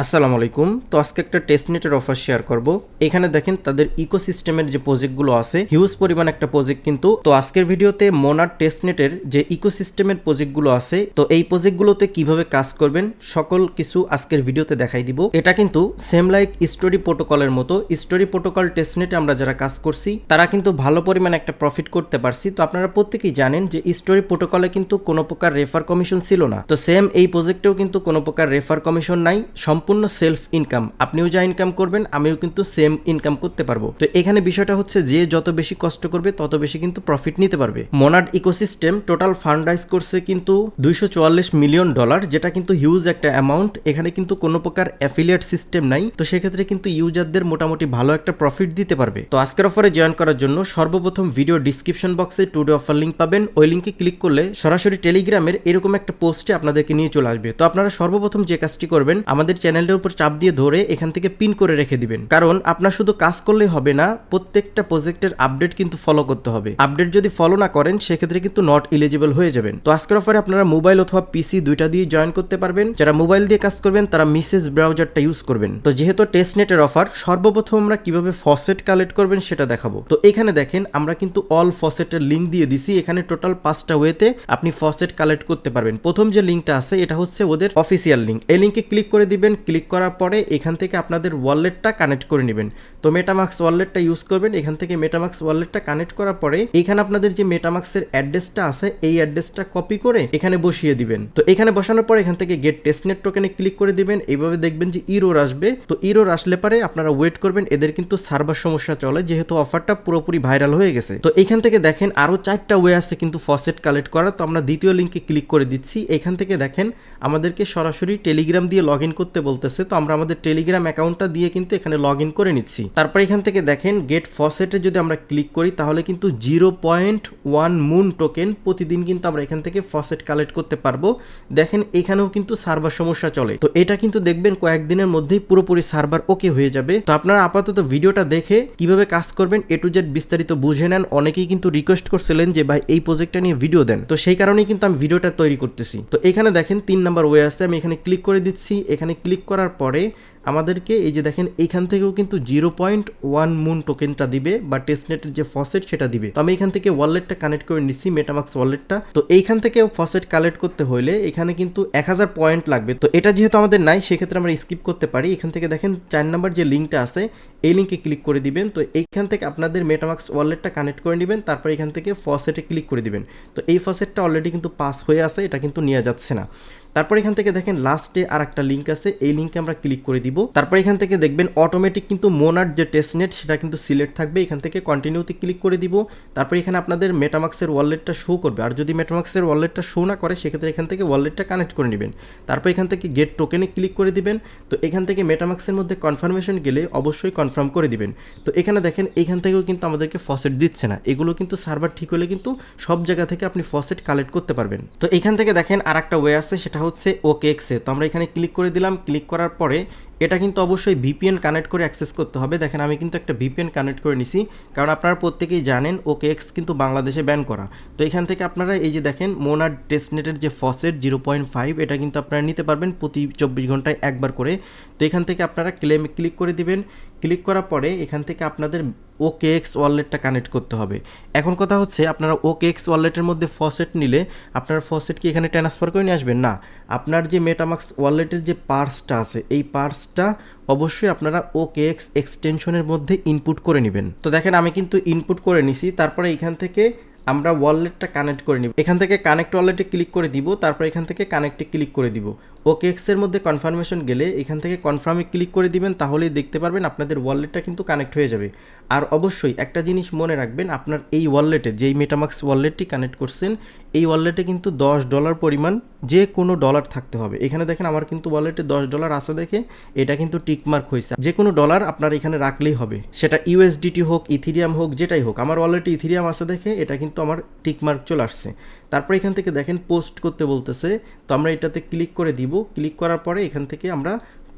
আসসালামু আলাইকুম। তো আজকে একটা টেস্টনেটের অফার শেয়ার করব। এখানে দেখেন তাদের ইকোসিস্টেমের যে প্রজেক্টগুলো আছে, হিউজ পরিমাণ একটা প্রজেক্ট কিন্তু। তো আজকের ভিডিওতে মোনার টেস্টনেটের যে ইকোসিস্টেমের প্রজেক্টগুলো আছে, তো এই প্রজেক্টগুলোতে কিভাবে কাজ করবেন সকল কিছু আজকের ভিডিওতে দেখাই দিব। এটা কিন্তু সেম লাইক স্টোরি প্রোটোকলের মতো। স্টোরি প্রোটোকল টেস্টনেটে আমরা যারা কাজ করছি তারা কিন্তু ভালো পরিমাণ একটা প্রফিট করতে পারছি। তো আপনারা প্রত্যেকেই জানেন যে স্টোরি প্রোটোকলে কিন্তু কোনো প্রকার রেফার কমিশন ছিল না। তো সেম এই প্রজেক্টেও কিন্তু কোনো প্রকার রেফার কমিশন নাই, সম্পূর্ণ সেলফ ইনকাম। আপনিও যা ইনকাম করবেন আমিও কিন্তু সেম ইনকাম করতে পারবো। তো এখানে বিষয়টা হচ্ছে যে যত বেশি কষ্ট করবে তত বেশি কিন্তু প্রফিট নিতে পারবে। মোনাড ইকোসিস্টেম টোটাল ফান্ড রাইজ করছে কিন্তু $244 মিলিয়ন, যেটা কিন্তু হিউজ একটা অ্যামাউন্ট। এখানে কিন্তু কোনো প্রকার অ্যাফিলিয়েট সিস্টেম নাই। তো সেক্ষেত্রে কিন্তু ইউজারদের মোটামুটি ভালো একটা প্রফিট দিতে পারবে। তো আজকের অফারে জয়েন করার জন্য সর্বপ্রথম ভিডিও ডিসক্রিপশন বক্সে টুডে অফার লিঙ্ক পাবেন। ওই লিঙ্কে ক্লিক করলে সরাসরি টেলিগ্রামের এরকম একটা পোস্টে আপনাদেরকে নিয়ে চলে আসবে। তো আপনারা সর্বপ্রথম যে কাজটি করবেন, আমাদের চ্যানেলটার উপর চাপ দিয়ে ধরে এখান থেকে পিন করে রেখে দিবেন। কারণ আপনার শুধু কাজ করলেই হবে না, প্রত্যেকটা প্রজেক্টের আপডেট কিন্তু ফলো করতে হবে। আপডেট যদি ফলো না করেন সেক্ষেত্রে কিন্তু নট এলিজিবল হয়ে যাবেন। তো আজকের অফারে আপনারা মোবাইল অথবা পিসি দুইটা দিয়ে জয়েন করতে পারবেন। যারা মোবাইল দিয়ে কাজ করবেন তারা মেসেজ ব্রাউজারটা ইউজ করবেন। তো যেহেতু টেস্টনেটের অফার, সর্বপ্রথম আমরা কিভাবে ফসেট কালেক্ট করবেন সেটা দেখাবো। তো এখানে দেখেন আমরা কিন্তু অল ফসেটের লিঙ্ক দিয়ে দিছি। এখানে টোটাল 5টা ওয়েতে আপনি ফসেট কালেক্ট করতে পারবেন। প্রথম যে লিঙ্কটা আছে এটা হচ্ছে ওদের অফিসিয়াল লিঙ্ক। এই লিঙ্কে ক্লিক করে দিবেন। ক্লিক করার পরে এখান থেকে আপনাদের ওয়ালেটটা কানেক্ট করে নেবেন। তো মেটামাক্স ওয়ালেটটা ইউজ করবেন। এখান থেকে মেটামাক্স ওয়ালেটটা কানেক্ট করার পরে এখানে আপনাদের যে মেটামাক্সের অ্যাড্রেসটা আছে এই অ্যাড্রেসটা কপি করে এখানে বসিয়ে দিবেন। তো এখানে বসানোর পরে এখান থেকে গেট টেস্টনেট টোকেনে ক্লিক করে দিবেন। এইভাবে দেখবেন যে ইরোর আসবে। তো ইরোর আসলে পরে আপনারা ওয়েট করবেন। এদের কিন্তু সার্ভার সমস্যা চলে, যেহেতু অফারটা পুরোপুরি ভাইরাল হয়ে গেছে। তো এখান থেকে দেখেন আরো 4টা ওয়ে আছে কিন্তু ফসেট কালেক্ট করার। তো আমরা দ্বিতীয় লিঙ্কে ক্লিক করে দিচ্ছি। এখান থেকে দেখেন আমাদেরকে সরাসরি টেলিগ্রাম দিয়ে লগ ইন করতে বলতেছে। তো আমরা আমাদের টেলিগ্রাম অ্যাকাউন্টটা দিয়ে কিন্তু এখানে লগ ইন করে নিচ্ছি। তারপর এখান থেকে দেখেন গেট ফসেটে যদি আমরা ক্লিক করি তাহলে কিন্তু 0.1 মুন টোকেন প্রতিদিন কিন্তু আমরা এখান থেকে ফসেট কালেক্ট করতে পারবো। দেখেন এখানেও কিন্তু সার্ভার সমস্যা চলে। তো এটা কিন্তু দেখবেন কয়েকদিনের মধ্যেই পুরোপুরি সার্ভার ওকে হয়ে যাবে। তো আপনারা আপাতত ভিডিওটা দেখে কিভাবে কাজ করবেন এ টু জেড বিস্তারিত বুঝে নেন। অনেকেই কিন্তু রিকোয়েস্ট করছিলেন যে ভাই এই প্রজেক্টটা নিয়ে ভিডিও দেন। তো সেই কারণেই কিন্তু আমি ভিডিওটা তৈরি করতেছি। তো এখানে দেখেন 3 নাম্বার ওয়ে আছে। আমি এখানে ক্লিক করে দিচ্ছি। এখানে ক্লিক করার পরে আমাদেরকে এই যে দেখেন এইখান থেকেও কিন্তু 0.1 মুন টোকেনটা দিবে বা টেস্টনেটের যে ফসেট সেটা দিবে। তো আমি এখান থেকে ওয়ালেটটা কানেক্ট করে নিচ্ছি, মেটামাক্স ওয়ালেটটা। তো এইখান থেকে ফসেট কালেক্ট করতে হলে এখানে কিন্তু 1000 পয়েন্ট লাগবে। তো এটা যেহেতু আমাদের নাই সেক্ষেত্রে আমরা স্কিপ করতে পারি। এখান থেকে দেখেন 4 নাম্বার যে লিঙ্কটা আছে এই লিঙ্কে ক্লিক করে দিবেন। তো এইখান থেকে আপনাদের মেটামাক্স ওয়ালেটটা কানেক্ট করে নেবেন। তারপর এখান থেকে ফসেটে ক্লিক করে দিবেন। তো এই ফসেটটা অলরেডি কিন্তু পাস হয়ে আছে, এটা কিন্তু নিয়ে যাচ্ছে না। তারপর এখান থেকে দেখেন লাস্টে আর একটা লিঙ্ক আছে, এই লিঙ্কে আমরা ক্লিক করে দিব। তারপর এখান থেকে দেখবেন অটোমেটিক কিন্তু মোনার যে টেস্টনেট সেটা কিন্তু সিলেক্ট থাকবে। এখান থেকে কন্টিনিউতে ক্লিক করে দিব। তারপর এখানে আপনাদের মেটামাক্সের ওয়ালেটটা শো করবে। আর যদি মেটামাক্সের ওয়ালেটটা শো না করে সেক্ষেত্রে এখান থেকে ওয়ালেটটা কানেক্ট করে নেবেন। তারপর এখান থেকে গেট টোকেনে ক্লিক করে দিবেন। তো এখান থেকে মেটামাক্সের মধ্যে কনফার্মেশন গেলে অবশ্যই কনফার্ম করে দিবেন। তো এখানে দেখেন এখান থেকেও কিন্তু আমাদেরকে ফসেট দিচ্ছে না। এগুলো কিন্তু সার্ভার ঠিক হলে কিন্তু সব জায়গা থেকে আপনি ফসেট কালেক্ট করতে পারবেন। তো এখান থেকে দেখেন আর একটা ওয়ে আছে, সেটা হচ্ছে OKX। তো আমরা এখানে ক্লিক করে দিলাম। ক্লিক করার পরে এটা কিন্তু অবশ্যই VPN কানেক্ট করে অ্যাক্সেস করতে হবে। দেখেন আমি কিন্তু একটা VPN কানেক্ট করে নিছি, কারণ আপনারা প্রত্যেকেই জানেন OKX কিন্তু বাংলাদেশে ব্যান করা। তো এখান থেকে আপনারা এই যে দেখেন মোনার টেস্টনেটের যে ফসেট 0.5 এটা কিন্তু আপনারা নিতে পারবেন প্রতি 24 ঘন্টায় একবার করে। তো এখান থেকে আপনারা ক্লেমে ক্লিক করে দিবেন। ক্লিক করার পরে এখান থেকে আপনাদের OKX ওয়ালেটটা কানেক্ট করতে হবে। এখন কথা হচ্ছে আপনারা OKX ওয়ালেটের মধ্যে ফসেট নিলে আপনার ফসেট কি এখানে ট্রান্সফার করে নিয়ে আসবেন? না, আপনার যে মেটামাক্স ওয়ালেটের যে পার্সটা আছে এই পার্সটা অবশ্যই আপনারা OKX এক্সটেনশনের মধ্যে ইনপুট করে নেবেন। তো দেখেন আমি কিন্তু ইনপুট করে নিছি। তারপরে এখান থেকে আমরা ওয়ালেটটা কানেক্ট করে নিব। এখান থেকে কানেক্ট ওয়ালেটে ক্লিক করে দিব। তারপর এখান থেকে কানেক্টে ক্লিক করে দিব। OKX এর মধ্যে কনফার্মেশন গেলে এখান থেকে কনফার্মে ক্লিক করে দিবেন। তাহলেই দেখতে পারবেন আপনাদের ওয়ালেটটা কিন্তু কানেক্ট হয়ে যাবে। আর অবশ্যই একটা জিনিস মনে রাখবেন, আপনার এই ওয়ালেটে যেই মেটামাক্স ওয়ালেটটি কানেক্ট করছেন এই ওয়ালেটে কিন্তু $10 পরিমাণ যে কোনো ডলার থাকতে হবে। এখানে দেখেন আমার কিন্তু ওয়ালেটে $10 আছে দেখে এটা কিন্তু টিকমার্ক হয়েছে। যে কোনো ডলার আপনার এখানে রাখলেই হবে, সেটা USDT হোক, ইথিরিয়াম হোক, যেটাই হোক। আমার ওয়ালেটে ইথিরিয়াম আছে দেখে এটা কিন্তু আমার টিকমার্ক চলে আসছে। তারপর এখান থেকে দেখেন পোস্ট করতে বলতেছে। তো আমরা এটাতে ক্লিক করে দিব। ক্লিক করার পরে এখান থেকে আমরা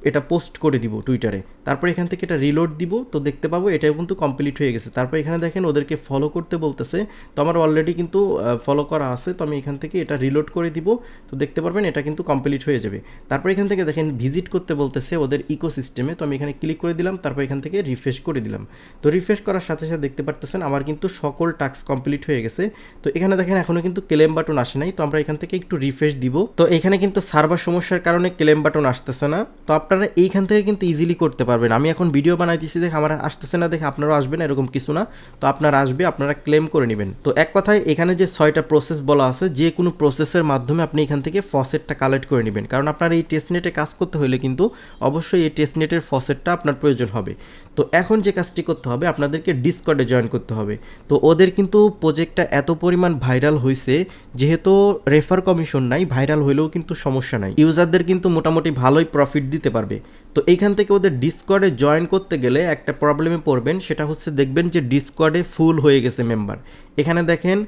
এটা পোস্ট করে দিব টুইটারে, তারপর এখান থেকে এটা রিলোড দিব, তো দেখতে পাবো এটাও কিন্তু কমপ্লিট হয়ে গেছে। তারপর এখানে দেখেন ওদেরকে ফলো করতে বলতেছে, তো আমার অলরেডি কিন্তু ফলো করা আছে, তো আমি এখান থেকে এটা রিলোড করে দিব, তো দেখতে পারবেন এটা কিন্তু কমপ্লিট হয়ে যাবে। তারপর এখান থেকে দেখেন ভিজিট করতে বলতেছে ওদের ইকোসিস্টেমে, তো আমি এখানে ক্লিক করে দিলাম, তারপর এখান থেকে রিফ্রেশ করে দিলাম। তো রিফ্রেশ করার সাথে সাথে দেখতে পারতেছেন আমার কিন্তু সকল টাস্ক কমপ্লিট হয়ে গেছে। তো এখানে দেখেন এখনও কিন্তু ক্লেম বাটন আসে নাই, তো আমরা এখান থেকে একটু রিফ্রেশ দিব। তো এখানে কিন্তু সার্ভার সমস্যার কারণে ক্লেম বাটন আসতেছে না, তো আপনারা এইখান থেকে কিন্তু ইজিলি করতে পারবেন। আমি এখন ভিডিও বানাইতেছি দেখে আমার আসতেছে না দেখে আপনারাও আসবেন এরকম কিছু না, তো আপনারা আসবে, আপনারা ক্লেম করে নেবেন। তো এক কথায় এখানে যে 6টা প্রসেস বলা আছে, যে কোনো প্রসেসের মাধ্যমে আপনি এখান থেকে ফসেটটা কালেক্ট করে নেবেন, কারণ আপনার এই টেস্টনেটে কাজ করতে হলে কিন্তু অবশ্যই এই টেস্টনেটের ফসেটটা আপনার প্রয়োজন হবে। তো এখন যে কাজটি করতে হবে, আপনাদেরকে ডিসকর্ডে জয়েন করতে হবে। তো ওদের কিন্তু প্রজেক্টটা এত পরিমাণ ভাইরাল হয়েছে, যেহেতু রেফার কমিশন নাই, ভাইরাল হইলেও কিন্তু সমস্যা নাই, ইউজারদের কিন্তু মোটামুটি ভালোই প্রফিট দিতে পারবে। তো এইখান থেকে ওদের ডিসকর্ডে জয়েন করতে গেলে একটা প্রবলেমে পড়বেন, সেটা হচ্ছে দেখবেন যে ডিসকর্ডে ফুল হয়ে গেছে মেম্বার। এখানে দেখেন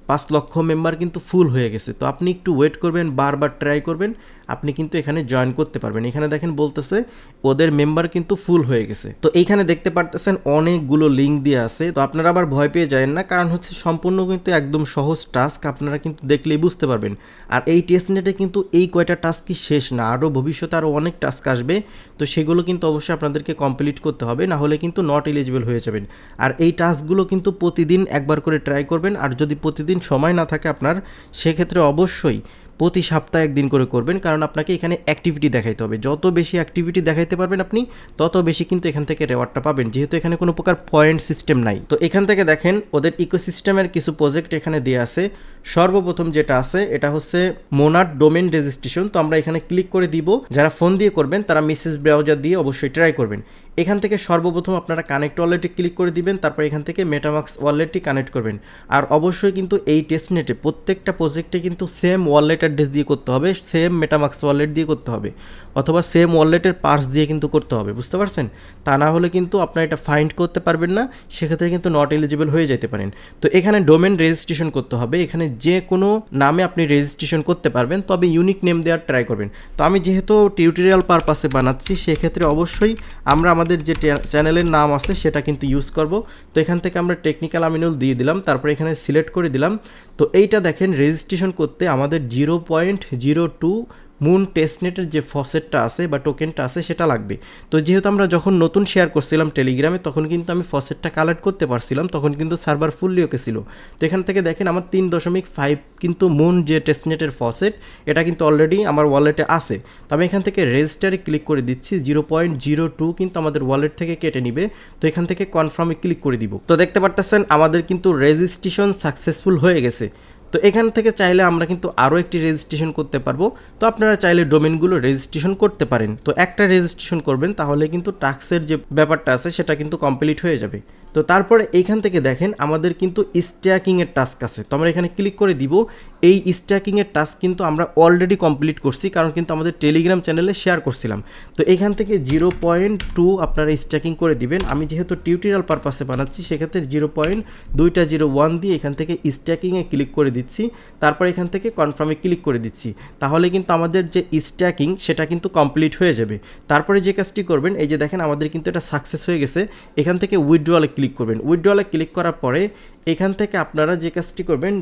5 লক্ষ মেম্বার কিন্তু ফুল হয়ে গেছে। তো আপনি একটু ওয়েট করবেন, বারবার ট্রাই করবেন, আপনি কিন্তু এখানে জয়েন করতে পারবেন। এখানে দেখেন বলতেছে ওদের মেম্বার কিন্তু ফুল হয়ে গেছে। তো এইখানে দেখতে পারতেছেন অনেকগুলো লিঙ্ক দিয়ে আছে, তো আপনারা আবার ভয় পেয়ে যাবেন না, কারণ হচ্ছে সম্পূর্ণ কিন্তু একদম সহজ টাস্ক, আপনারা কিন্তু দেখলেই বুঝতে পারবেন। আর এই টেস্টনেটে কিন্তু এই কয়টা টাস্কই শেষ না, আরও ভবিষ্যতে আরও অনেক টাস্ক আসবে, তো সেগুলো কিন্তু অবশ্যই আপনাদেরকে কমপ্লিট করতে হবে, না হলে কিন্তু নট এলিজিবল হয়ে যাবেন। আর এই টাস্কগুলো কিন্তু প্রতিদিন একবার করে ট্রাই করবেন, আর যদি প্রতিদিন সময় না থাকে আপনার, সেক্ষেত্রে অবশ্যই প্রতি সপ্তাহে একদিন করে করবেন, কারণ আপনাকে এখানে অ্যাক্টিভিটি দেখাইতে হবে। যত বেশি অ্যাক্টিভিটি দেখাইতে পারবেন আপনি, তত বেশি কিন্তু এখান থেকে রেওয়ার্ডটা পাবেন, যেহেতু এখানে কোনো প্রকার পয়েন্ট সিস্টেম নাই। তো এখান থেকে দেখেন ওদের ইকোসিস্টেমের কিছু প্রজেক্ট এখানে দেওয়া আছে। সর্বপ্রথম যেটা আছে এটা হচ্ছে মোনাট ডোমেন রেজিস্ট্রেশন। তো আমরা এখানে ক্লিক করে দিব, যারা ফোন দিয়ে করবেন তারা মেসেজ ব্রাউজার দিয়ে অবশ্যই ট্রাই করবেন। এখান থেকে সর্বপ্রথম আপনারা কানেক্ট ওয়ালেটে ক্লিক করে দিবেন, তারপর এখান থেকে মেটামাক্স ওয়ালেটটি কানেক্ট করবেন। আর অবশ্যই কিন্তু এই টেস্টনেটে প্রত্যেকটা প্রজেক্টে কিন্তু সেম ওয়ালেট অ্যাড্রেস দিয়ে করতে হবে, সেম মেটামাক্স ওয়ালেট দিয়ে করতে হবে, অথবা সেম ওয়ালেটের পার্স দিয়ে কিন্তু করতে হবে, বুঝতে পারছেন? তা না হলে কিন্তু আপনার এটা ফাইন্ড করতে পারবেন না, সেক্ষেত্রে কিন্তু নট এলিজিবল হয়ে যেতে পারেন। তো এখানে ডোমেন রেজিস্ট্রেশন করতে হবে, এখানে যে কোনো নামে আপনি রেজিস্ট্রেশন করতে পারবেন, তবে ইউনিক নেম দেওয়ার ট্রাই করবেন। তো আমি যেহেতু টিউটোরিয়াল পারপাসে বানাচ্ছি, সেক্ষেত্রে অবশ্যই আমরা আমাদের যে চ্যানেলের নাম আছে সেটা কিন্তু ইউজ করব। তো এখান থেকে আমরা টেকনিক্যাল আমিনুল দিয়ে দিলাম, তারপরে এখানে সিলেক্ট করে দিলাম। তো এইটা দেখেন রেজিস্ট্রেশন করতে আমাদের 0.02 মুন টেস্টনেটের যে ফসেটটা আছে বা টোকেনটা আছে সেটা লাগবে। তো যেহেতু আমরা যখন নতুন শেয়ার করছিলাম টেলিগ্রামে, তখন কিন্তু আমি ফসেটটা কালেক্ট করতে পারছিলাম, তখন কিন্তু সার্ভার ফুললি ওকে ছিল। তো এখান থেকে দেখেন আমার 3.5 কিন্তু মুন যে টেস্টনেটের ফসেট, এটা কিন্তু অলরেডি আমার ওয়ালেটে আছে। তো আমি এখান থেকে রেজিস্টারে ক্লিক করে দিচ্ছি, 0.02 কিন্তু আমাদের ওয়ালেট থেকে কেটে নিবে। তো এখান থেকে কনফার্মে ক্লিক করে দিব। তো দেখতে পারতেছেন আমাদের কিন্তু রেজিস্ট্রেশন সাকসেসফুল হয়ে গেছে। তো এখান থেকে চাইলে আমরা কিন্তু আরও একটি রেজিস্ট্রেশন করতে পারবো। তো আপনারা চাইলে ডোমেনগুলো রেজিস্ট্রেশন করতে পারেন। তো একটা রেজিস্ট্রেশন করবেন, তাহলে কিন্তু টাস্কের যে ব্যাপারটা আছে সেটা কিন্তু কমপ্লিট হয়ে যাবে। তো তারপরে এইখান থেকে দেখেন আমাদের কিন্তু স্ট্যাকিংয়ের টাস্ক আছে, তো আমরা এখানে ক্লিক করে দিব। এই স্ট্যাকিংয়ের টাস্ক কিন্তু আমরা অলরেডি কমপ্লিট করছি, কারণ কিন্তু আমাদের টেলিগ্রাম চ্যানেলে শেয়ার করছিলাম। তো এখান থেকে 0.2 আপনারা স্ট্যাকিং করে দিবেন। আমি যেহেতু টিউটোরিয়াল পারপাসে বানাচ্ছি, সেক্ষেত্রে 0.201 দিয়ে এখান থেকে স্ট্যাকিংয়ে ক্লিক করে দিচ্ছি, তারপর এখান থেকে কনফার্মে ক্লিক করে দিচ্ছি। তাহলে কিন্তু আমাদের যে স্ট্যাকিং সেটা কিন্তু কমপ্লিট হয়ে যাবে। তারপরে যে কাজটি করবেন, এই যে দেখেন আমাদের কিন্তু এটা সাকসেস হয়ে গেছে। এখান থেকে উইথড্রলে ক্লিক করবেন। উইথড্রলে ক্লিক করার পরে এখান থেকে আপনারা যে কাজটি করবেন,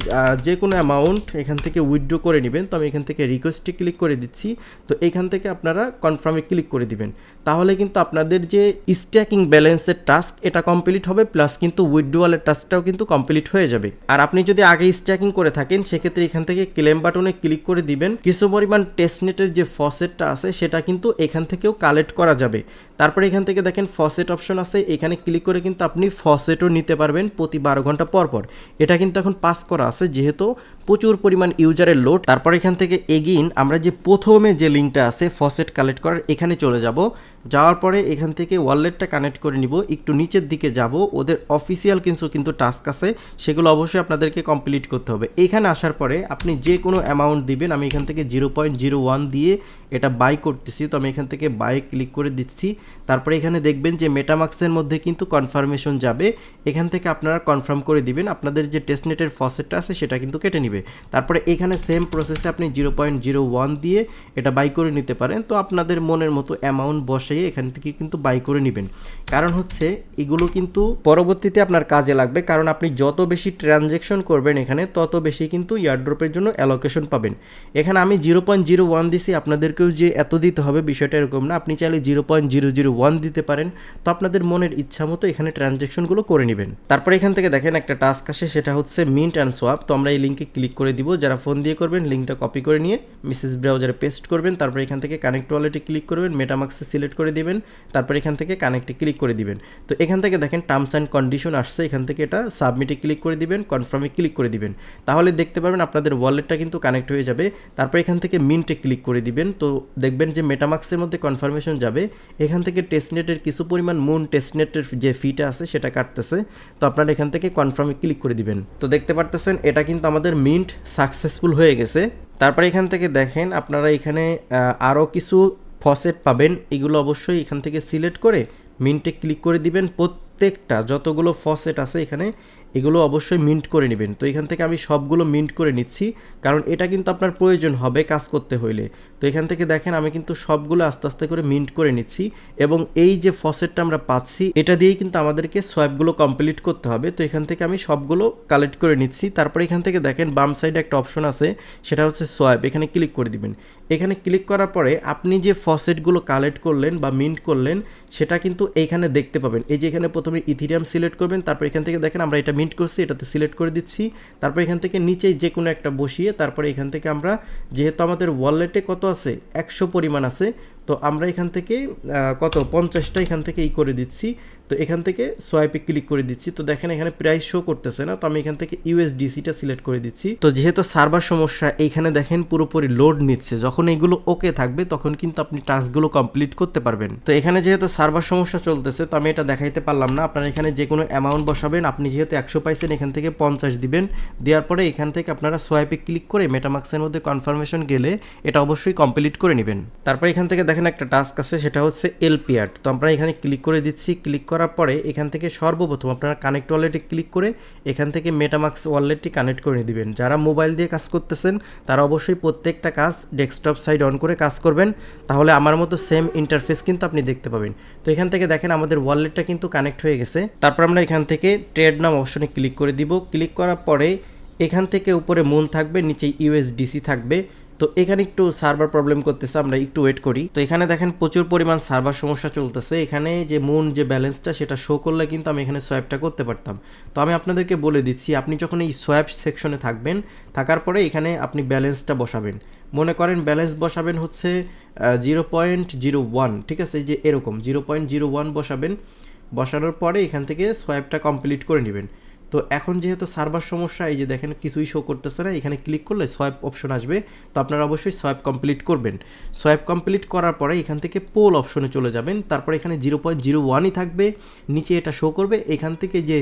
যে কোনো অ্যামাউন্ট এখান থেকে উইথড্র করে নেবেন। তো আমি এখান থেকে রিকোয়েস্টে ক্লিক করে দিচ্ছি। তো এখান থেকে আপনারা কনফার্মে ক্লিক করে দিবেন। তাহলে কিন্তু আপনাদের যে স্ট্যাকিং ব্যালেন্সের টাস্ক এটা কমপ্লিট হবে, প্লাস কিন্তু উইথড্রয়ালের টাস্কটাও কিন্তু কমপ্লিট হয়ে যাবে। আর আপনি যদি আগে স্ট্যাকিং করে থাকেন, সেক্ষেত্রে এখান থেকে ক্লেম বাটনে ক্লিক করে দিবেন। কিছু পরিমাণ টেস্টনেটের যে ফসেটটা আছে সেটা কিন্তু এখান থেকেও কালেক্ট করা যাবে। তারপরে এখান থেকে দেখেন ফসেট অপশন আছে, এখানে ক্লিক করে কিন্তু আপনি ফসেটও নিতে পারবেন প্রতি 12 ঘন্টা পর পর। এটা কিন্তু এখন পাস করা আছে, যেহেতু প্রচুর পরিমাণ ইউজারের লোড। তারপর এখান থেকে এগেইন আমরা যে প্রথমে যে লিঙ্কটা আছে ফসেট কালেক্ট করার, এখানে চলে যাব। যাওয়ার পরে এখান থেকে ওয়ালেটটা কানেক্ট করে নিব, একটু নিচের দিকে যাব। ওদের অফিসিয়াল কিন্তু টাস্ক আছে, সেগুলো অবশ্যই আপনাদেরকে কমপ্লিট করতে হবে। এখানে আসার পরে আপনি যে কোনো অ্যামাউন্ট দিবেন। আমি এখান থেকে 0.01 দিয়ে এটা বাই করতেছি। তো আমি এখান থেকে বাই ক্লিক করে দিচ্ছি। তারপরে এখানে দেখবেন যে মেটামাক্সের মধ্যে কিন্তু কনফার্মেশন যাবে, এখান থেকে আপনারা কনফার্ম করে দিবেন, আপনাদের যে টেস্টনেটের ফসেটটা আছে সেটা কিন্তু কেটে নিবে। তারপরে এখানে সেম প্রসেসে আপনি 0.01 দিয়ে এটা বাই করে নিতে পারেন। তো আপনাদের মনের মতো অ্যামাউন্ট বসিয়ে এখান থেকে কিন্তু বাই করে নেবেন। কারণ হচ্ছে এগুলো কিন্তু পরবর্তীতে আপনার কাজে লাগবে, কারণ আপনি যত বেশি ট্রানজ্যাকশন করবেন এখানে তত বেশি কিন্তু ইয়ারড্রপের জন্য অ্যালোকেশন পাবেন। এখানে আমি 0.01 দিছি, আপনাদেরকেও যে এত দিতে হবে বিষয়টা এরকম না, আপনি চাইলে 0.001 দিতে পারেন। তো আপনাদের মনের ইচ্ছা মতো এখানে ট্রানজ্যাকশনগুলো করে নেবেন। তারপরে এখান থেকে দেখেন একটা টাস্ক আসে, সেটা হচ্ছে মিন্ট অ্যান্ড সোয়াপ। তো আমরা এই লিঙ্কে ক্লিক করে দিব, যারা ফোন দিয়ে করবেন লিঙ্কটা কপি করে নিয়ে মেসেজ ব্রাউজারে পেস্ট করবেন। তারপরে এখান থেকে কানেক্ট ওয়ালেটে ক্লিক করবেন, মেটামাক্সে সিলেক্ট করে দিবেন, তারপরে এখান থেকে কানেক্টে ক্লিক করে দিবেন। তো এখান থেকে দেখেন টার্মস অ্যান্ড কন্ডিশন আসছে, এখান থেকে এটা সাবমিটে ক্লিক করে দিবেন, কনফার্মে ক্লিক করে দিবেন। তাহলে দেখতে পারবেন আপনাদের ওয়ালেটটা কিন্তু কানেক্ট হয়ে যাবে। তারপর এখান থেকে মিন্টে ক্লিক করে দিবেন, তো দেখবেন যে মেটামাক্সের মধ্যে কনফার্মেশন যাবে। এখান থেকে টেস্টনেটের কিছু পরিমাণ মুন টেস্টনেটের যে ফিটা আছে সেটা কাটতেছে। তো আপনারা এখান থেকে কনফার্মে ক্লিক করে দিবেন। তো দেখতে পারতেছেন এটা কিন্তু আমাদের মিন্ট সাকসেসফুল হয়ে গেছে। তারপরে এখান থেকে দেখেন আপনারা এখানে আরও কিছু ফসেট পাবেন, এগুলো অবশ্যই এখান থেকে সিলেক্ট করে মিন্টে ক্লিক করে দিবেন। প্রত্যেকটা যতগুলো ফসেট আছে এখানে এগুলো অবশ্যই মিন্ট করে নেবেন। তো এখান থেকে আমি সবগুলো মিন্ট করে নিচ্ছি, কারণ এটা কিন্তু আপনার প্রয়োজন হবে কাজ করতে হইলে। তো এখান থেকে দেখেন আমি কিন্তু সবগুলো আস্তে আস্তে করে মিন্ট করে নিচ্ছি, এবং এই যে ফসেটটা আমরা পাচ্ছি এটা দিয়েই কিন্তু আমাদেরকে সোয়াইপগুলো কমপ্লিট করতে হবে। তো এখান থেকে আমি সবগুলো কালেক্ট করে নিচ্ছি। তারপরে এখান থেকে দেখেন বাম সাইডে একটা অপশন আছে, সেটা হচ্ছে সোয়াইপ, এখানে ক্লিক করে দিবেন। এখানে ক্লিক করার পরে আপনি যে ফসেটগুলো কালেক্ট করলেন বা মিন্ট করলেন সেটা কিন্তু এইখানে দেখতে পাবেন। এই যে এখানে প্রথমে ইথিরিয়াম সিলেক্ট করবেন, তারপর এখান থেকে দেখেন আমরা এটা মিন্ট করছি, এটাতে সিলেক্ট করে দিচ্ছি। তারপর এখান থেকে নিচেই যে কোনো একটা বসিয়ে তারপরে এখান থেকে আমরা যেহেতু আমাদের ওয়ালেটে কত আছে 100 পরিমাণ আছে, তো আমরা এখান থেকে কত 50টা এখান থেকে করে দিচ্ছি। তো এখান থেকে সোয়াইপে ক্লিক করে দিচ্ছি। তো দেখেন এখানে প্রাইস শো করতেছে না, তো আমি এখান থেকে ইউএসডিসিটা সিলেক্ট করে দিচ্ছি। তো যেহেতু সার্ভার সমস্যা এইখানে দেখেন পুরোপুরি লোড নিচ্ছে, যখন এইগুলো ওকে থাকবে তখন কিন্তু আপনি টাস্কগুলো কমপ্লিট করতে পারবেন। তো এখানে যেহেতু সার্ভার সমস্যা চলতেছে তো আমি এটা দেখাইতে পারলাম না। আপনারা এখানে যে কোনো অ্যামাউন্ট বসাবেন, আপনি যেহেতু 100 পাইছেন এখান থেকে 50 দিবেন, দেওয়ার পরে এখান থেকে আপনারা সোয়াইপে ক্লিক করে মেটামাক্সের মধ্যে কনফার্মেশন গেলে এটা অবশ্যই কমপ্লিট করে নেবেন। তারপর এখান থেকে দেখেন একটা টাস্ক আছে, সেটা হচ্ছে এলপিআর। তো আমরা এখানে ক্লিক করে দিচ্ছি। ক্লিক করার পরে এখান থেকে সর্বপ্রথম আপনারা কানেক্ট ওয়ালেটে ক্লিক করে এখান থেকে মেটামাক্স ওয়ালেটটি কানেক্ট করে দিবেন। যারা মোবাইল দিয়ে কাজ করতেছেন তারা অবশ্যই প্রত্যেকটা কাজ ডেস্কটপ সাইড অন করে কাজ করবেন, তাহলে আমার মতো সেম ইন্টারফেস কিন্তু আপনি দেখতে পাবেন। তো এখান থেকে দেখেন আমাদের ওয়ালেটটা কিন্তু কানেক্ট হয়ে গেছে। তারপর আমরা এখান থেকে ট্রেড নাম অপশনে ক্লিক করে দিব। ক্লিক করার পরে এখান থেকে উপরে মুন থাকবে, নিচে ইউএসডিসি থাকবে। তো এখানে একটু সার্ভার প্রবলেম করতেছে, আমরা একটু ওয়েট করি। তো এখানে দেখেন প্রচুর পরিমাণ সার্ভার সমস্যা চলতেছে। এখানে যে মুন যে ব্যালেন্সটা সেটা শো করলে কিন্তু আমি এখানে সোয়াইপটা করতে পারতাম। তো আমি আপনাদেরকে বলে দিচ্ছি, আপনি যখন এই সোয়াইপ সেকশনে থাকবেন, থাকার পরে এখানে আপনি ব্যালেন্সটা বসাবেন। মনে করেন ব্যালেন্স বসাবেন হচ্ছে 0.01, ঠিক আছে, এই যে এরকম 0.01 বসাবেন। বসানোর পরে এখান থেকে সোয়াইপটা কমপ্লিট করে নেবেন। তো এখন যেহেতু সার্ভার সমস্যা, এই যে দেখেন কিছুই শো করতেছে না, এখানে ক্লিক করলে সোয়াইপ অপশন আসবে। তো আপনারা অবশ্যই সোয়াইপ কমপ্লিট করবেন। সোয়াইপ কমপ্লিট করার পরে এখান থেকে পোল অপশনে চলে যাবেন। তারপরে এখানে 0.01ই থাকবে, নিচে এটা শো করবে। এখান থেকে যে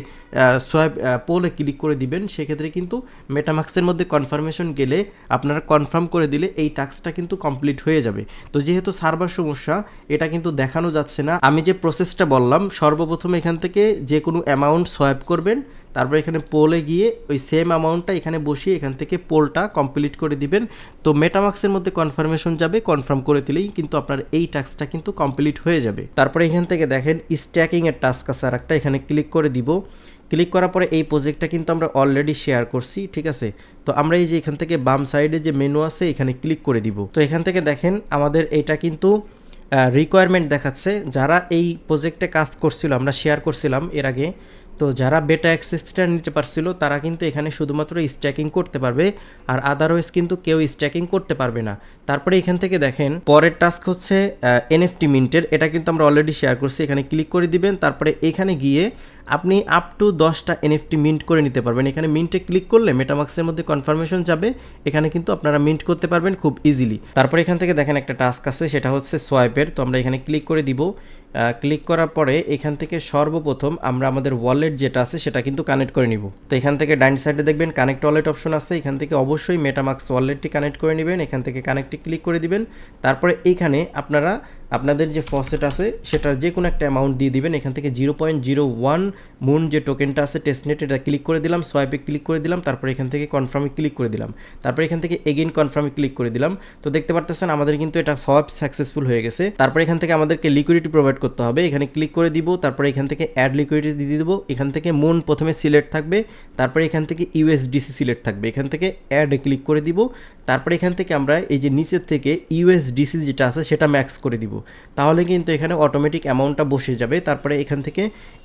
সোয়াইপ পোলে ক্লিক করে দিবেন, সেক্ষেত্রে কিন্তু মেটামাক্সের মধ্যে কনফার্মেশন গেলে আপনারা কনফার্ম করে দিলে এই টাস্কটা কিন্তু কমপ্লিট হয়ে যাবে। তো যেহেতু সার্ভার সমস্যা এটা কিন্তু দেখানো যাচ্ছে না। আমি যে প্রসেসটা বললাম, সর্বপ্রথম এখান থেকে যে কোনো অ্যামাউন্ট সোয়াইপ করবেন, তারপর এখানে পোলে গিয়ে ওই সেম অ্যামাউন্টটা এখানে বসিয়ে এখান থেকে পোলটা কমপ্লিট করে দিবেন। তো মেটামাক্সের মধ্যে কনফার্মেশন যাবে, কনফার্ম করে দিলেই কিন্তু আপনার এই টাস্কটা কিন্তু কমপ্লিট হয়ে যাবে। তারপরে এখান থেকে দেখেন স্ট্যাকিংয়ের টাস্ক আছে আর একটা, এখানে ক্লিক করে দিব। ক্লিক করার পরে এই প্রজেক্টটা কিন্তু আমরা অলরেডি শেয়ার করছি, ঠিক আছে। তো আমরা এই যে এখান থেকে বাম সাইডে যে মেনু আছে এখানে ক্লিক করে দিব। তো এখান থেকে দেখেন আমাদের এটা কিন্তু রিকোয়ারমেন্ট দেখাচ্ছে। যারা এই প্রজেক্টে কাজ করছিল, আমরা শেয়ার করছিলাম এর আগে, তো যারা বেটা অ্যাক্সেসটা নিতে পারছিল তারা কিন্তু এখানে শুধুমাত্র স্ট্যাকিং করতে পারবে, আর আদারওয়াইজ কিন্তু কেউ স্ট্যাকিং করতে পারবে না। তারপরে এখান থেকে দেখেন পরের টাস্ক হচ্ছে এনএফটি মিন্টের। এটা কিন্তু আমরা অলরেডি শেয়ার করছি, এখানে ক্লিক করে দিবেন। তারপরে এখানে গিয়ে আপনি আপ টু 10টা এনএফটি মিন্ট করে নিতে পারবেন। এখানে মিন্টে ক্লিক করলে মেটামাক্সের মধ্যে কনফার্মেশন যাবে, এখানে কিন্তু আপনারা মিন্ট করতে পারবেন খুব ইজিলি। তারপরে এখান থেকে দেখেন একটা টাস্ক আছে, সেটা হচ্ছে সোয়াইপের। তো আমরা এখানে ক্লিক করে দিব। ক্লিক করার পরে এখান থেকে সর্বপ্রথম আমরা আমাদের ওয়ালেট যেটা আছে সেটা কিন্তু কানেক্ট করে নিব। তো এখান থেকে ডাইন সাইডে দেখবেন কানেক্ট ওয়ালেট অপশন আছে, এখান থেকে অবশ্যই মেটামাক্স ওয়ালেটটি কানেক্ট করে নেবেন। এখান থেকে কানেক্টে ক্লিক করে দিবেন। তারপরে এইখানে আপনারা আপনাদের যে ফসেট আছে সেটার যে কোনো একটা অ্যামাউন্ট দিয়ে দিবেন। এখান থেকে 0.01 মুন যে টোকেনটা আছে টেস্টনেট, এটা ক্লিক করে দিলাম, সোয়াইপে ক্লিক করে দিলাম, তারপরে এখান থেকে কনফার্মে ক্লিক করে দিলাম, তারপরে এখান থেকে এগেইন কনফার্মে ক্লিক করে দিলাম। তো দেখতে পারতেছেন আমাদের কিন্তু এটা সোয়াইপ সাকসেসফুল হয়ে গেছে। তারপরে এখান থেকে আমাদেরকে লিকুইডিটি প্রোভাইড করতে হবে, এখানে ক্লিক করে দিব, তারপরে এখান থেকে অ্যাড লিকুইডিটি দিয়ে দিব। এখান থেকে মুন প্রথমে সিলেক্ট থাকবে, তারপরে এখান থেকে ইউএসডিসি সিলেক্ট থাকবে, এখান থেকে অ্যাড ক্লিক করে দিব। তারপরে এখান থেকে আমরা এই যে নিচের থেকে ইউএসডিসি যেটা আছে সেটা ম্যাক্স করে দিব, তাহলে কিন্তু এখানে অটোমেটিক অ্যামাউন্টটা বসে যাবে। তারপরে এখান থেকে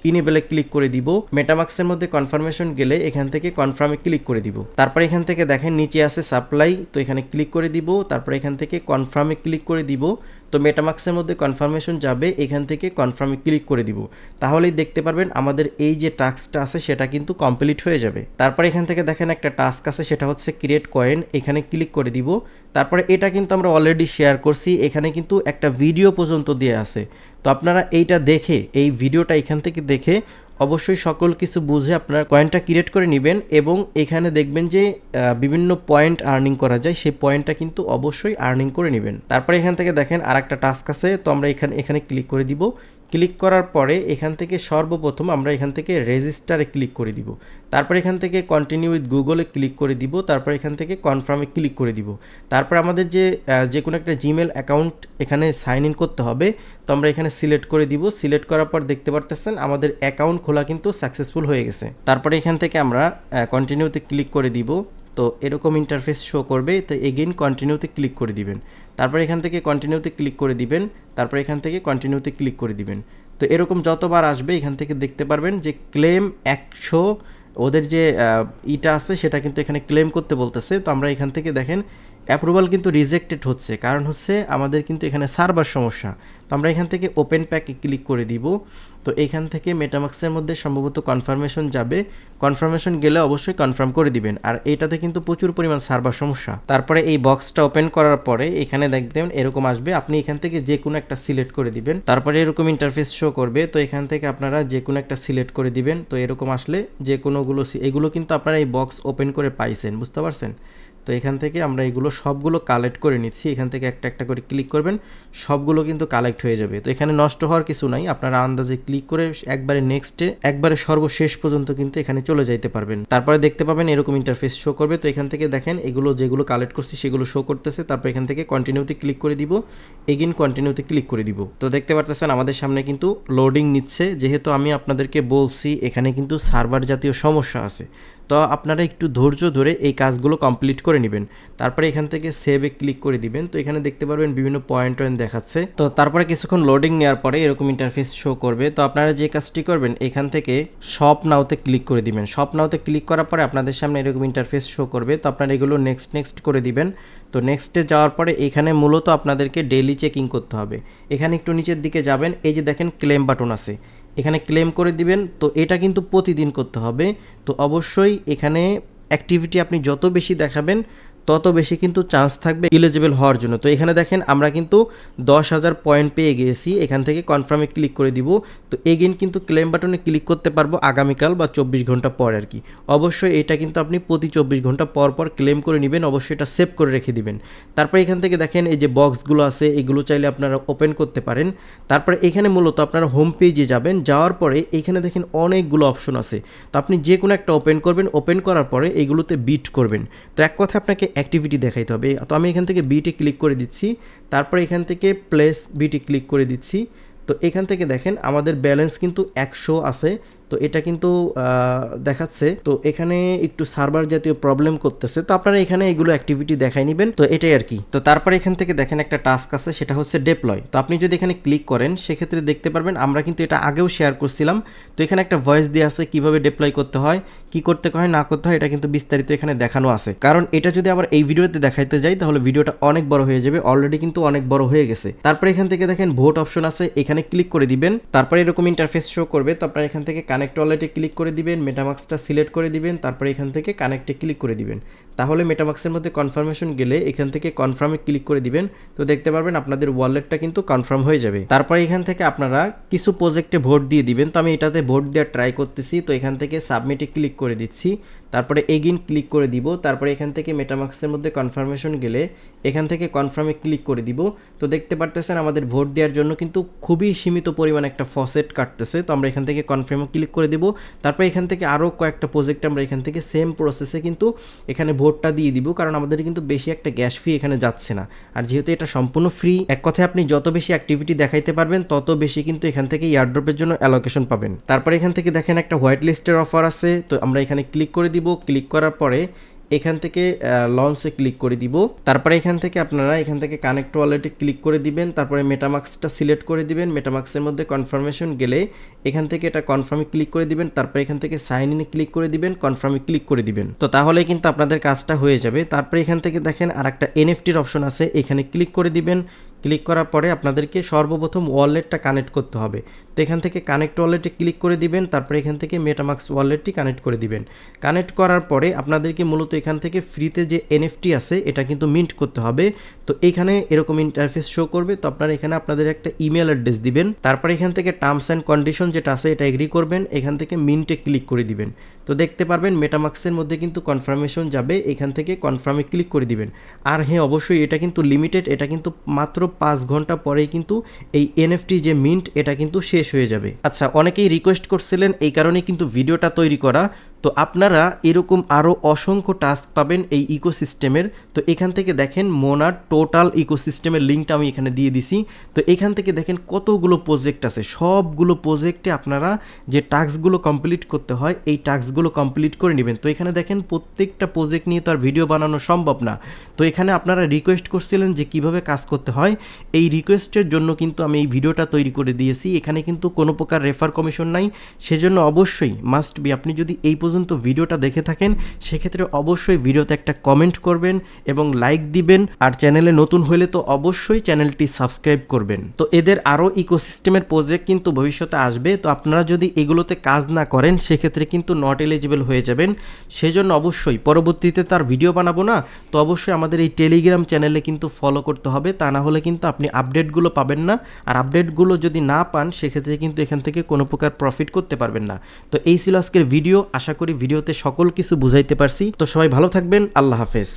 ইনেবলে ক্লিক করে দিব, মেটামাক্সের মধ্যে কনফার্মেশন গেলে এখান থেকে কনফার্মে ক্লিক করে দিব। তারপরে এখান থেকে দেখেন নিচে আছে সাপ্লাই, তো এখানে ক্লিক করে দিব, তারপরে এখান থেকে কনফার্মে ক্লিক করে দিব। তো মেটামাক্সের মধ্যে কনফার্মেশন যাবে, এখান থেকে কনফার্মে ক্লিক করে দিব, তাহলেই দেখতে পারবেন আমাদের এই যে টাস্কটা আছে সেটা কিন্তু কমপ্লিট হয়ে যাবে। তারপরে এখান থেকে দেখেন একটা টাস্ক আছে, সেটা হচ্ছে ক্রিয়েট কয়েন, এখানে ক্লিক করে দিব। তারপরে এটা কিন্তু আমরা অলরেডি শেয়ার করছি, এখানে কিন্তু একটা ভিডিও পর্যন্ত দেওয়া আছে। তো আপনারা এইটা দেখে, এই ভিডিওটা এখান থেকে দেখে অবশ্যই সকল কিছু বুঝে আপনারা কয়েনটা ক্রিয়েট করে নেবেন, এবং এখানে দেখবেন যে বিভিন্ন পয়েন্ট আর্নিং করা যায়, সেই পয়েন্টটা কিন্তু অবশ্যই আর্নিং করে নেবেন। তারপরে এখান থেকে দেখেন আর একটা টাস্ক আছে, তো আমরা এখানে ক্লিক করে দিব। ক্লিক করার পরে এখান থেকে সর্বপ্রথম আমরা এখান থেকে রেজিস্টারে ক্লিক করে দিব, তারপর এখান থেকে কন্টিনিউ উইথ গুগলে ক্লিক করে দিব, তারপর এখান থেকে কনফার্মে ক্লিক করে দিব। তারপর আমাদের যে কোনো একটা জিমেল অ্যাকাউন্ট এখানে সাইন ইন করতে হবে, তো আমরা এখানে সিলেক্ট করে দিব। সিলেক্ট করার পর দেখতে পারতেছেন আমাদের অ্যাকাউন্ট খোলা কিন্তু সাকসেসফুল হয়ে গেছে। তারপরে এখান থেকে আমরা কন্টিনিউতে ক্লিক করে দিব, তো এরকম ইন্টারফেস শো করবে, তো এগেইন কন্টিনিউতে ক্লিক করে দিবেন। তারপর এখান থেকে কন্টিনিউতে ক্লিক করে দিবেন, তারপর এখান থেকে কন্টিনিউতে ক্লিক করে দিবেন। তো এরকম যতবার আসবে এখান থেকে দেখতে পারবেন যে ক্লেম 100 ওদের যে ইটা আছে সেটা কিন্তু এখানে ক্লেম করতে বলতেছে। তো আমরা এখান থেকে দেখেন অ্যাপ্রুভাল কিন্তু রিজেক্টেড হচ্ছে, কারণ হচ্ছে আমাদের কিন্তু এখানে সার্ভার সমস্যা। তো আমরা এখান থেকে ওপেন প্যাকে ক্লিক করে দিব। তো এখান থেকে মেটামাক্সের মধ্যে সম্ভবত কনফার্মেশন যাবে, কনফার্মেশন গেলে অবশ্যই কনফার্ম করে দিবেন। আর এটাতে কিন্তু প্রচুর পরিমাণ সার্ভার সমস্যা। তারপরে এই বক্সটা ওপেন করার পরে এখানে দেখবেন এরকম আসবে, আপনি এখান থেকে যে কোনো একটা সিলেক্ট করে দিবেন, তারপরে এরকম ইন্টারফেস শো করবে। তো এখান থেকে আপনারা যে কোনো একটা সিলেক্ট করে দিবেন। তো এরকম আসলে যে কোনোগুলো এগুলো কিন্তু আপনারা এই বক্স ওপেন করে পাইছেন, বুঝতে পারছেন। তো এখান থেকে আমরা এগুলো সবগুলো কালেক্ট করে নিচ্ছি, এখান থেকে একটা একটা করে ক্লিক করবেন, সবগুলো কিন্তু কালেক্ট হয়ে যাবে। তো এখানে নষ্ট হওয়ার কিছু নাই, আপনারা আন্দাজে ক্লিক করে একবারে নেক্সটে একবারে সর্বশেষ পর্যন্ত কিন্তু এখানে চলে যাইতে পারবেন। তারপরে দেখতে পাবেন এরকম ইন্টারফেস শো করবে। তো এখান থেকে দেখেন এগুলো যেগুলো কালেক্ট করছি সেগুলো শো করতেছে। তারপর এখান থেকে কন্টিনিউতে ক্লিক করে দিব, এগেইন কন্টিনিউতে ক্লিক করে দিব। তো দেখতে পারতেছেন আমাদের সামনে কিন্তু লোডিং নিচ্ছে, যেহেতু আমি আপনাদেরকে বলছি এখানে কিন্তু সার্ভার জাতীয় সমস্যা আছে। তো আপনারা একটু ধৈর্য ধরে এই কাজগুলো কমপ্লিট করে নেবেন। তারপরে এখান থেকে সেভে ক্লিক করে দিবেন। তো এখানে দেখতে পারবেন বিভিন্ন পয়েন্ট দেখাচ্ছে। তো তারপরে কিছুক্ষণ লোডিং নেওয়ার পরে এরকম ইন্টারফেস শো করবে। তো আপনারা যে কাজটি করবেন এখান থেকে শপ নাওতে ক্লিক করে দিবেন। শপ নাওতে ক্লিক করার পরে আপনাদের সামনে এরকম ইন্টারফেস শো করবে। তো আপনারা এগুলো নেক্সট করে দিবেন। তো নেক্সটে যাওয়ার পরে এখানে মূলত আপনাদেরকে ডেইলি চেকিং করতে হবে। এখানে একটু নিচের দিকে যাবেন, এই যে দেখেন ক্লেম বাটন আছে, এখানে ক্লেম করে দিবেন। তো এটা কিন্তু প্রতিদিন করতে হবে। তো অবশ্যই এখানে অ্যাক্টিভিটি আপনি যত বেশি দেখাবেন তত বেশি কিন্তু চান্স থাকবে এলিজিবল হওয়ার জন্য। তো এখানে দেখেন আমরা কিন্তু 10,000 পয়েন্ট পেয়ে গিয়েছি, এখান থেকে কনফার্মে ক্লিক করে দিব। তো এগেইন কিন্তু ক্লেম বাটনে ক্লিক করতে পারবো আগামীকাল বা 24 ঘন্টা পর আর কি। অবশ্যই এটা কিন্তু আপনি প্রতি 24 ঘন্টা পর পর ক্লেম করে নেবেন, অবশ্যই এটা সেভ করে রেখে দিবেন। তারপরে এখান থেকে দেখেন এই যে বক্সগুলো আছে এগুলো চাইলে আপনারা ওপেন করতে পারেন। তারপরে এখানে মূলত আপনারা হোম পেজে যাবেন, যাওয়ার পরে এখানে দেখেন অনেকগুলো অপশন আছে। তো আপনি যে কোনো একটা ওপেন করবেন, ওপেন করার পরে এগুলোতে বিট করবেন। তো এক কথা আপনাকে অ্যাক্টিভিটি দেখাইতে হবে। তো আমি এখান থেকে বিটে ক্লিক করে দিচ্ছি, তারপরে এখান থেকে প্লেস বিটে ক্লিক করে দিচ্ছি। তো এখান থেকে দেখেন আমাদের ব্যালেন্স কিন্তু 100 আছে। তো এটা কিন্তু দেখাচ্ছে। তো এখানে একটু সার্ভার জাতীয় প্রবলেম করতেছে, তো আপনারা এখানে এগুলো অ্যাক্টিভিটি দেখাই নেবেন। তো এটাই আর কি। তো তারপরে এখান থেকে দেখেন একটা টাস্ক আছে, সেটা হচ্ছে ডেপ্লয়। তো আপনি যদি এখানে ক্লিক করেন সেক্ষেত্রে দেখতে পারবেন আমরা কিন্তু এটা আগেও শেয়ার করছিলাম। তো এখানে একটা ভয়েস দেওয়া আছে কিভাবে ডেপ্লয় করতে হয়, কি করতে হয় না করতে হয়, এটা কিন্তু বিস্তারিত এখানে দেখানো আছে। কারণ এটা যদি আবার এই ভিডিওতে দেখাইতে যাই তাহলে ভিডিওটা অনেক বড় হয়ে যাবে, অলরেডি কিন্তু অনেক বড় হয়ে গেছে। তারপরে এখান থেকে দেখেন ভোট অপশন আছে, এখানে ক্লিক করে দিবেন। তারপরে এরকম ইন্টারফেস শো করবে। তো আপনারা এখান থেকে কানেক্ট ওয়ালেটে ক্লিক করে দিবেন, মেটামাক্সটা সিলেক্ট করে দিবেন, তারপরে এখান থেকে কানেক্টে ক্লিক করে দিবেন। তাহলে মেটামাক্সের মধ্যে কনফার্মেশন গেলে এখান থেকে কনফার্মে ক্লিক করে দিবেন। তো দেখতে পারবেন আপনাদের ওয়ালেটটা কিন্তু কনফার্ম হয়ে যাবে। তারপরে এখান থেকে আপনারা কিছু প্রজেক্টে ভোট দিয়ে দিবেন। তো আমি এটাতে ভোট দেওয়ার ট্রাই করতেছি। তো এখান থেকে সাবমিটে ক্লিক করে দিচ্ছি, তারপরে এগেইন ক্লিক করে দিব। তারপরে এখান থেকে মেটামাক্সের মধ্যে কনফার্মেশন গেলে এখান থেকে কনফার্মে ক্লিক করে দিব। তো দেখতে পারতেছেন আমাদের ভোট দেওয়ার জন্য কিন্তু খুবই সীমিত পরিমাণ একটা ফসেট কাটতেছে। তো আমরা এখান থেকে কনফার্মে ক্লিক করে দিব। তারপরে এখান থেকে আরও কয়েকটা প্রজেক্ট আমরা এখান থেকে সেম প্রসেসে কিন্তু এখানে ভোটটা দিয়ে দিব, কারণ আমাদের কিন্তু বেশি একটা গ্যাস ফি এখানে যাচ্ছে না। আর যেহেতু এটা সম্পূর্ণ ফ্রি, এক কথায় আপনি যত বেশি অ্যাক্টিভিটি দেখাইতে পারবেন তত বেশি কিন্তু এখান থেকে এয়ারড্রপের জন্য অ্যালোকেশন পাবেন। তারপরে এখান থেকে দেখেন একটা হোয়াইট লিস্টের অফার আছে। তো আমরা এখানে ক্লিক করে দিব। ক্লিক করার পরে এখান থেকে লঞ্চে ক্লিক করে দিব। তারপরে এখান থেকে আপনারা এখান থেকে কানেক্ট ওয়ালেটে ক্লিক করে দিবেন, তারপরে মেটামাক্সটা সিলেক্ট করে দিবেন। মেটামাক্সের মধ্যে কনফার্মেশন গেলে এখান থেকে এটা কনফার্মে ক্লিক করে দিবেন, তারপরে এখান থেকে সাইন ইনে ক্লিক করে দিবেন, কনফার্মে ক্লিক করে দিবেন। তো তাহলে কিন্তু আপনাদের কাজটা হয়ে যাবে। তারপরে এখান থেকে দেখেন আর একটা এনএফটির অপশন আছে, এখানে ক্লিক করে দিবেন। ক্লিক করার পরে আপনাদেরকে সর্বপ্রথম ওয়ালেটটা কানেক্ট করতে হবে। তো এখান থেকে কানেক্ট ওয়ালেটে ক্লিক করে দিবেন, তারপরে এখান থেকে মেটামাক্স ওয়ালেটটি কানেক্ট করে দিবেন। কানেক্ট করার পরে আপনাদেরকে মূলত এখান থেকে ফ্রিতে যে এনএফটি আছে এটা কিন্তু মিন্ট করতে হবে। তো এখানে এরকম ইন্টারফেস শো করবে। তো আপনারা এখানে আপনাদের একটা ইমেল অ্যাড্রেস দিবেন, তারপরে এখান থেকে টার্মস অ্যান্ড কন্ডিশন যেটা আছে এটা এগ্রি করবেন, এখান থেকে মিন্টে ক্লিক করে দিবেন। তো দেখতে পারবেন মেটামাক্সের মধ্যে কিন্তু কনফার্মেশন যাবে, এখান থেকে কনফার্মে ক্লিক করে দিবেন। আর হ্যাঁ, অবশ্যই এটা কিন্তু লিমিটেড, এটা কিন্তু মাত্র 5 ঘন্টা পরেই কিন্তু এই এনএফটি যে মিন্ট এটা কিন্তু শেষ হয়ে যাবে। আচ্ছা, অনেকেই রিকোয়েস্ট করছিলেন, এই কারণে কিন্তু ভিডিওটা তৈরি করা। তো আপনারা এরকম আরও অসংখ্য টাস্ক পাবেন এই ইকোসিস্টেমের। তো এখান থেকে দেখেন মোনার টোটাল ইকোসিস্টেমের লিঙ্কটা আমি এখানে দিয়ে দিছি। তো এখান থেকে দেখেন কতগুলো প্রজেক্ট আছে, সবগুলো প্রজেক্টে আপনারা যে টাস্কগুলো কমপ্লিট করতে হয় এই টাস্কগুলো কমপ্লিট করে নেবেন। তো এখানে দেখেন প্রত্যেকটা প্রজেক্ট নিয়ে তো আর ভিডিও বানানো সম্ভব না। তো এখানে আপনারা রিকোয়েস্ট করছিলেন যে কিভাবে কাজ করতে হয়, এই রিকোয়েস্টের জন্য কিন্তু আমি এই ভিডিওটা তৈরি করে দিয়েছি। এখানে কিন্তু কোনো প্রকার রেফার কমিশন নাই, সেজন্য অবশ্যই মাস্ট বি আপনি যদি এই পর্যন্ত ভিডিওটা দেখে থাকেন সেক্ষেত্রে অবশ্যই ভিডিওতে একটা কমেন্ট করবেন এবং লাইক দিবেন। আর চ্যানেলে নতুন হলে তো অবশ্যই চ্যানেলটি সাবস্ক্রাইব করবেন। তো এদের আরও ইকোসিস্টেমের প্রজেক্ট কিন্তু ভবিষ্যতে আসবে। তো আপনারা যদি এগুলোতে কাজ না করেন সেক্ষেত্রে কিন্তু নট এলিজিবল হয়ে যাবেন। সেজন্য অবশ্যই পরবর্তীতে তার ভিডিও বানাবো না, তো অবশ্যই আমাদের এই টেলিগ্রাম চ্যানেলে কিন্তু ফলো করতে হবে, তা না হলে কিন্তু আপনি আপডেটগুলো পাবেন না। আর আপডেটগুলো যদি না পান সেক্ষেত্রে কিন্তু এখান থেকে কোনো প্রকার প্রফিট করতে পারবেন না। তো এই ছিল আজকের ভিডিও, আশা করি ভিডিওতে সকল কিছু বুঝাইতে পারছি। তো সবাই ভালো থাকবেন, আল্লাহ হাফেজ।